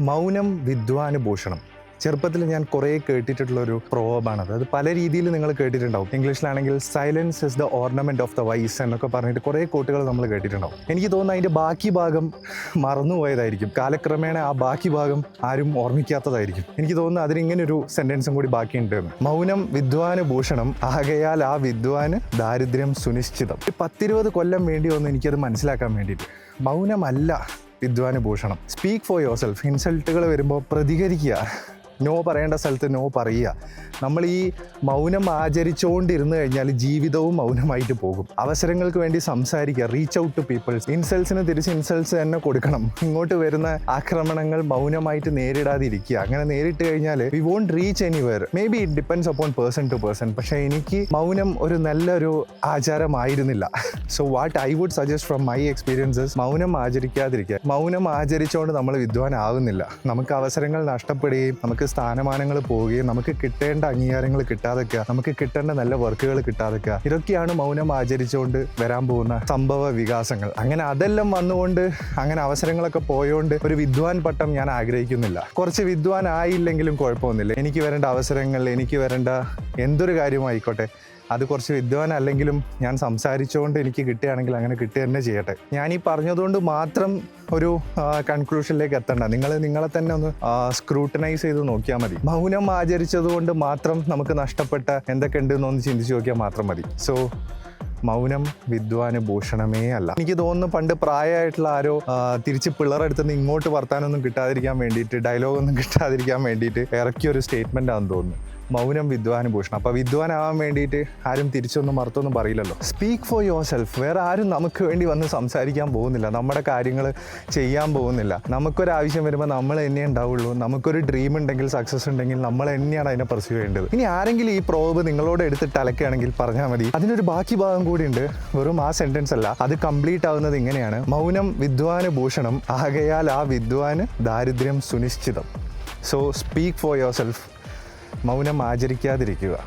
മൗനം വിദ്വാനുഭൂഷണം. ചെറുപ്പത്തിൽ ഞാൻ കുറേ കേട്ടിട്ടുള്ളൊരു പ്രോബാണത്. അത് പല രീതിയിൽ നിങ്ങൾ കേട്ടിട്ടുണ്ടാവും. ഇംഗ്ലീഷിലാണെങ്കിൽ silence is the ornament of the wise എന്നൊക്കെ പറഞ്ഞിട്ട് കുറേ കോട്ടുകൾ നമ്മൾ കേട്ടിട്ടുണ്ടാവും. എനിക്ക് തോന്നുന്നു അതിൻ്റെ ബാക്കി ഭാഗം മറന്നുപോയതായിരിക്കും. കാലക്രമേണ ആ ബാക്കി ഭാഗം ആരും ഓർമ്മിക്കാത്തതായിരിക്കും. എനിക്ക് തോന്നുന്നു അതിനിങ്ങനൊരു സെൻറ്റൻസും കൂടി ബാക്കിയുണ്ട്. മൗനം വിദ്വാനുഭൂഷണം ആകയാൽ ആ വിദ്വാന് ദാരിദ്ര്യം സുനിശ്ചിതം. 10-20 കൊല്ലം വേണ്ടി വന്നു എനിക്കത് മനസ്സിലാക്കാൻ വേണ്ടിയിട്ട്. മൗനമല്ല വിദ്വാനുഭൂഷണം. Speak for yourself. ഇൻസൾട്ടുകൾ വരുമ്പോൾ പ്രതികരിക്കുക. നോ പറയേണ്ട സ്ഥലത്ത് നോ പറയുക. നമ്മൾ ഈ മൗനം ആചരിച്ചുകൊണ്ടിരുന്നു കഴിഞ്ഞാൽ ജീവിതവും മൗനമായിട്ട് പോകും. അവസരങ്ങൾക്ക് വേണ്ടി സംസാരിക്കുക. Reach out to peoples. ഇൻസൾട്ട്സിന് തിരിച്ച് ഇൻസൾട്ട്സ് തന്നെ കൊടുക്കണം. ഇങ്ങോട്ട് വരുന്ന ആക്രമണങ്ങൾ മൗനമായിട്ട് നേരിടാതിരിക്കുക. അങ്ങനെ നേരിട്ട് കഴിഞ്ഞാൽ we won't reach anywhere. Maybe it depends upon person to person. പക്ഷേ എനിക്ക് മൗനം ഒരു നല്ലൊരു ആചാരമായിരുന്നില്ല. So what I would suggest from my experiences, മൗനം ആചരിക്കാതിരിക്കുക. മൗനം ആചരിച്ചുകൊണ്ട് നമ്മൾ വിദ്വാനാകുന്നില്ല. നമുക്ക് അവസരങ്ങൾ നഷ്ടപ്പെടുകയും നമുക്ക് സ്ഥാനമാനങ്ങൾ പോവുകയും നമുക്ക് കിട്ടേണ്ട അംഗീകാരങ്ങൾ കിട്ടാതൊക്കെ, നമുക്ക് കിട്ടേണ്ട നല്ല വർക്കുകൾ കിട്ടാതൊക്കെ, ഇതൊക്കെയാണ് മൗനം ആചരിച്ചുകൊണ്ട് വരാൻ പോകുന്ന സംഭവ വികാസങ്ങൾ. അങ്ങനെ അതെല്ലാം വന്നുകൊണ്ട് അങ്ങനെ അവസരങ്ങളൊക്കെ പോയോണ്ട് ഒരു വിദ്വാൻ പട്ടം ഞാൻ ആഗ്രഹിക്കുന്നില്ല. കുറച്ച് വിദ്വാൻ ആയില്ലെങ്കിലും കുഴപ്പമൊന്നുമില്ല. എനിക്ക് വരേണ്ട അവസരങ്ങൾ, എനിക്ക് വരേണ്ട എന്തൊരു കാര്യമായിക്കോട്ടെ, അത് കുറച്ച് വിദ്വാൻ അല്ലെങ്കിലും ഞാൻ സംസാരിച്ചുകൊണ്ട് എനിക്ക് കിട്ടുകയാണെങ്കിൽ അങ്ങനെ കിട്ടുക തന്നെ ചെയ്യട്ടെ. ഞാൻ ഈ പറഞ്ഞതുകൊണ്ട് മാത്രം ഒരു കൺക്ലൂഷനിലേക്ക് എത്തണ്ട. നിങ്ങളെ തന്നെ ഒന്ന് സ്ക്രൂട്ടനൈസ് ചെയ്ത് നോക്കിയാൽ മതി. മൗനം ആചരിച്ചതുകൊണ്ട് മാത്രം നമുക്ക് നഷ്ടപ്പെട്ട എന്തൊക്കെ ഉണ്ടെന്നൊന്ന് ചിന്തിച്ച് നോക്കിയാൽ മാത്രം മതി. സോ മൗനം വിദ്വാനുഭൂഷണമേ അല്ല. എനിക്ക് തോന്നുന്നു പണ്ട് പ്രായമായിട്ടുള്ള ആരോ തിരിച്ച് പിള്ളേരെടുത്തുനിന്ന് ഇങ്ങോട്ട് വർത്താനൊന്നും കിട്ടാതിരിക്കാൻ വേണ്ടിയിട്ട്, ഡയലോഗൊന്നും കിട്ടാതിരിക്കാൻ വേണ്ടിയിട്ട് ഇറക്കിയൊരു സ്റ്റേറ്റ്മെൻ്റ് ആണെന്ന് തോന്നുന്നു. മൗനം വിദ്വാനുഭൂഷണം. അപ്പോൾ വിദ്വാനാവാൻ വേണ്ടിയിട്ട് ആരും തിരിച്ചൊന്നും മറുത്തൊന്നും പറയില്ലല്ലോ. Speak for yourself. വേറെ ആരും നമുക്ക് വേണ്ടി വന്ന് സംസാരിക്കാൻ പോകുന്നില്ല. നമ്മുടെ കാര്യങ്ങൾ ചെയ്യാൻ പോകുന്നില്ല. നമുക്കൊരാവശ്യം വരുമ്പോൾ നമ്മൾ തന്നെ ഉണ്ടാവുള്ളൂ. നമുക്കൊരു ഡ്രീം ഉണ്ടെങ്കിൽ, സക്സസ് ഉണ്ടെങ്കിൽ നമ്മൾ തന്നെയാണ് അതിനെ പെർസ്യൂ ചെയ്യേണ്ടത്. ഇനി ആരെങ്കിലും ഈ പ്രോബ് നിങ്ങളോട് എടുത്തിട്ട് അലക്കുകയാണെങ്കിൽ പറഞ്ഞാൽ മതി. അതിനൊരു ബാക്കി ഭാഗം കൂടി ഉണ്ട്. വെറും ആ സെൻറ്റൻസ് അല്ല, അത് കംപ്ലീറ്റ് ആവുന്നത് ഇങ്ങനെയാണ്: മൗനം വിദ്വാനുഭൂഷണം ആകയാൽ ആ വിദ്വാന് ദാരിദ്ര്യം സുനിശ്ചിതം. So speak for yourself. മൗനം ആചരിക്കാതിരിക്കുക.